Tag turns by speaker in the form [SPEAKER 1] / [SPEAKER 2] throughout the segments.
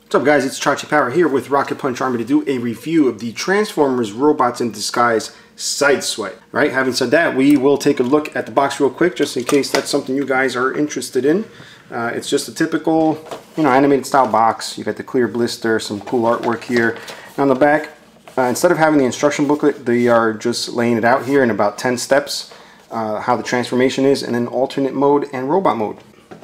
[SPEAKER 1] What's up guys, it's Chachi Power here with Rocket Punch Army to do a review of the Transformers Robots in Disguise Sideswipe. Right, having said that, we will take a look at the box real quick just in case that's something you guys are interested in. It's just a typical, animated style box. You got the clear blister, some cool artwork here. And on the back, instead of having the instruction booklet, they are just laying it out here in about 10 steps, how the transformation is, and then alternate mode and robot mode.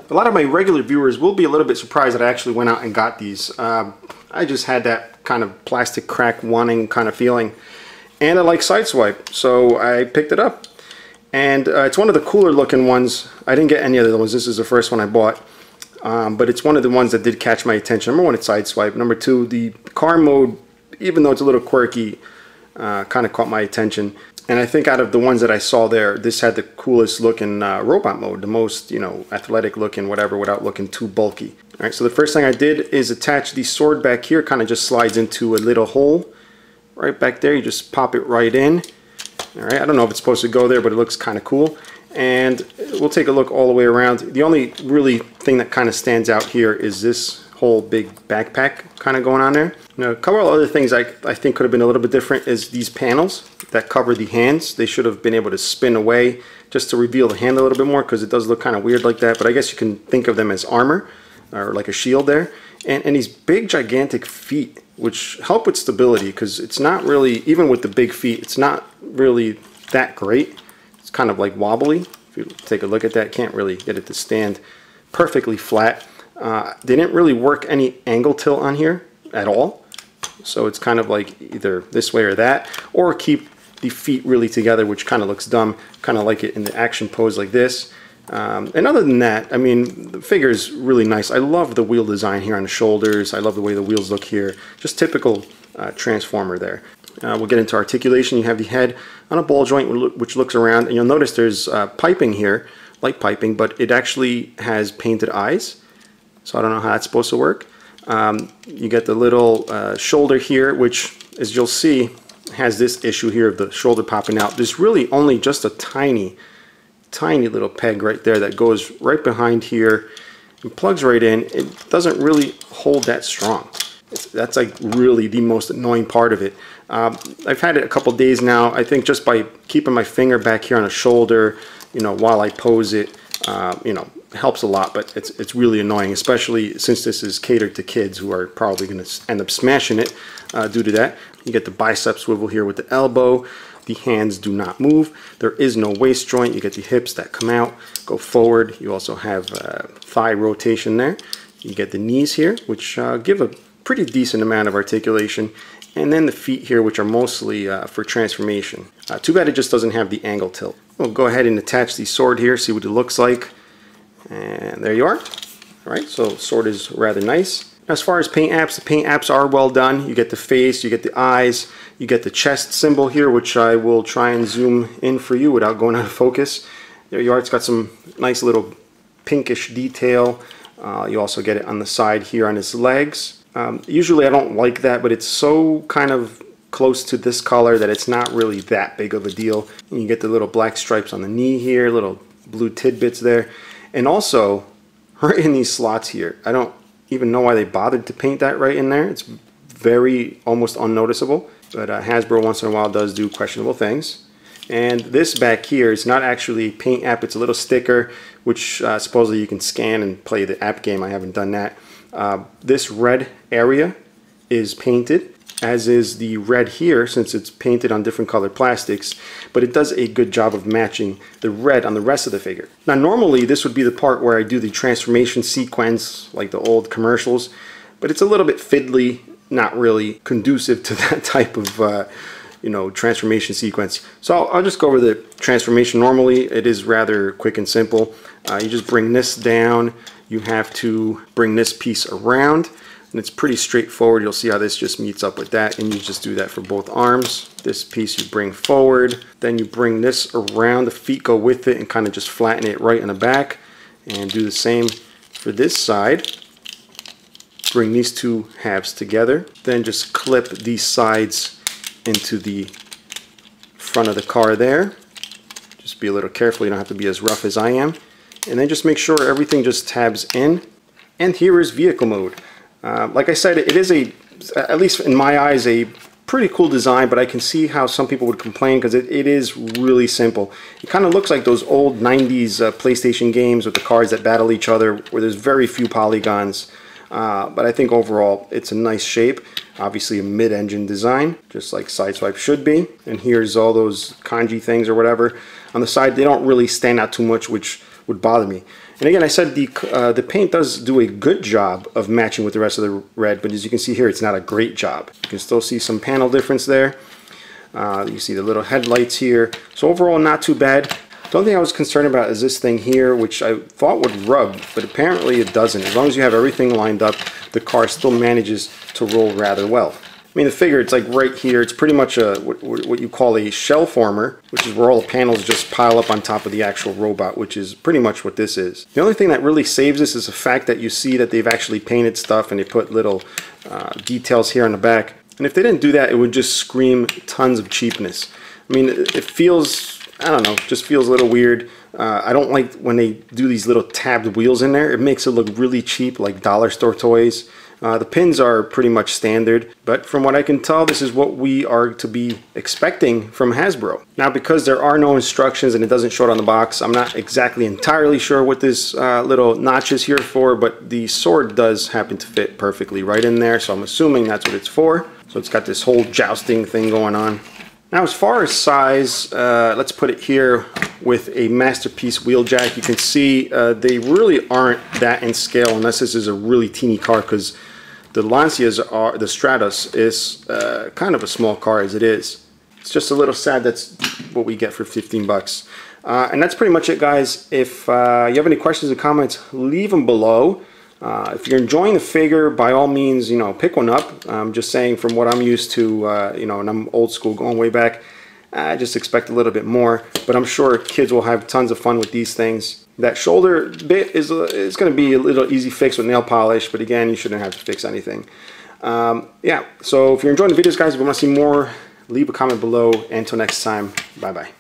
[SPEAKER 1] A lot of my regular viewers will be a little bit surprised that I actually went out and got these. I just had that kind of plastic crack wanting kind of feeling. And I like Sideswipe, so I picked it up. And it's one of the cooler looking ones. I didn't get any other ones. This is the first one I bought. But it's one of the ones that did catch my attention. Number one, it's Sideswipe. Number two, the car mode, even though it's a little quirky, kind of caught my attention. And I think out of the ones that I saw there, this had the coolest looking robot mode, the most, athletic looking, whatever, without looking too bulky. All right, so the first thing I did is attach the sword back here. Kind of just slides into a little hole right back there. You just pop it right in. All right, I don't know if it's supposed to go there, but it looks kind of cool. And we'll take a look all the way around. The only really thing that kind of stands out here is this whole big backpack kind of going on there. Now, a couple of other things I think could have been a little bit different is these panels that cover the hands. They should have been able to spin away just to reveal the hand a little bit more, because it does look kind of weird like that. But I guess you can think of them as armor or like a shield there. And these big gigantic feet, which help with stability, because it's not really, even with the big feet, it's not really that great. It's kind of like wobbly. If you take a look at that, can't really get it to stand perfectly flat. They didn't really work any angle tilt on here at all. So it's kind of like either this way or that, or keep the feet really together, which kind of looks dumb. Kind of like it in the action pose like this. And other than that, I mean, the figure is really nice. I love the wheel design here on the shoulders. I love the way the wheels look here. Just typical Transformer there. We'll get into articulation. You have the head on a ball joint, which looks around, and you'll notice there's piping here, light piping, but it actually has painted eyes. So I don't know how that's supposed to work. You get the little shoulder here, which, as you'll see, has this issue here of the shoulder popping out. There's really only just a tiny little peg right there that goes right behind here and plugs right in. It doesn't really hold that strong. That's like really the most annoying part of it. I've had it a couple days now. I think just by keeping my finger back here on the shoulder, while I pose it, helps a lot, but it's really annoying, especially since this is catered to kids who are probably going to end up smashing it due to that. You get the bicep swivel here with the elbow. The hands do not move. There is no waist joint. You get the hips that come out, go forward. You also have thigh rotation there. You get the knees here, which give a pretty decent amount of articulation. And then the feet here, which are mostly for transformation. Too bad it just doesn't have the angle tilt. We'll go ahead and attach the sword here, see what it looks like. And there you are. All right, so sword is rather nice. As far as paint apps, the paint apps are well done. You get the face, you get the eyes, you get the chest symbol here, which I will try and zoom in for you without going out of focus. There you are. It's got some nice little pinkish detail. You also get it on the side here on his legs. Usually I don't like that, but it's so kind of close to this color that it's not really that big of a deal. And you get the little black stripes on the knee here, little blue tidbits there. And also, right in these slots here, I don't even know why they bothered to paint that right in there. It's very almost unnoticeable, but Hasbro once in a while does do questionable things. And this back here is not actually a paint app, it's a little sticker, which supposedly you can scan and play the app game. I haven't done that. This red area is painted, as is the red here, since it's painted on different colored plastics, but it does a good job of matching the red on the rest of the figure. Now normally this would be the part where I do the transformation sequence, like the old commercials, but it's a little bit fiddly, not really conducive to that type of transformation sequence. So I'll just go over the transformation. Normally it is rather quick and simple. You just bring this down, you have to bring this piece around, and it's pretty straightforward. You'll see how this just meets up with that, and you just do that for both arms. This piece you bring forward, then you bring this around, the feet go with it, and kind of just flatten it right in the back, and do the same for this side. Bring these two halves together, then just clip these sides into the front of the car there. Just be a little careful, you don't have to be as rough as I am. And then just make sure everything just tabs in. And here is vehicle mode. Like I said, it is at least in my eyes, a pretty cool design, but I can see how some people would complain because it is really simple. It kind of looks like those old 90s PlayStation games with the cards that battle each other where there's very few polygons. But I think overall it's a nice shape. Obviously a mid-engine design, just like Sideswipe should be. And here's all those kanji things or whatever. On the side, they don't really stand out too much, which would bother me. And again, I said the paint does do a good job of matching with the rest of the red, but as you can see here, it's not a great job. You can still see some panel difference there. You see the little headlights here. So overall, not too bad. The only thing I was concerned about is this thing here, which I thought would rub, but apparently it doesn't. As long as you have everything lined up, the car still manages to roll rather well. I mean, the figure, it's like right here. It's pretty much what you call a shell former, which is where all the panels just pile up on top of the actual robot, which is pretty much what this is. The only thing that really saves this is the fact that you see that they've actually painted stuff and they put little details here on the back. And if they didn't do that, it would just scream tons of cheapness. I mean, it feels, I don't know, just feels a little weird. I don't like when they do these little tabbed wheels in there. It makes it look really cheap, like dollar store toys. The pins are pretty much standard, but from what I can tell, this is what we are to be expecting from Hasbro. Now, because there are no instructions and it doesn't show it on the box, I'm not exactly entirely sure what this little notch is here for, but the sword does happen to fit perfectly right in there, so I'm assuming that's what it's for. So it's got this whole jousting thing going on. Now, as far as size, let's put it here with a Masterpiece wheel jack. You can see they really aren't that in scale unless this is a really teeny car, because the Lancias are, the Stratos is kind of a small car as it is. It's just a little sad that's what we get for 15 bucks. And that's pretty much it, guys. If you have any questions or comments, leave them below. If you're enjoying the figure, by all means, you know, pick one up. I'm just saying, from what I'm used to, you know, and I'm old school going way back, I just expect a little bit more. But I'm sure kids will have tons of fun with these things. That shoulder bit is going to be a little easy fix with nail polish, but again, you shouldn't have to fix anything. Yeah, so if you're enjoying the videos, guys, if you want to see more, leave a comment below. Until next time, bye-bye.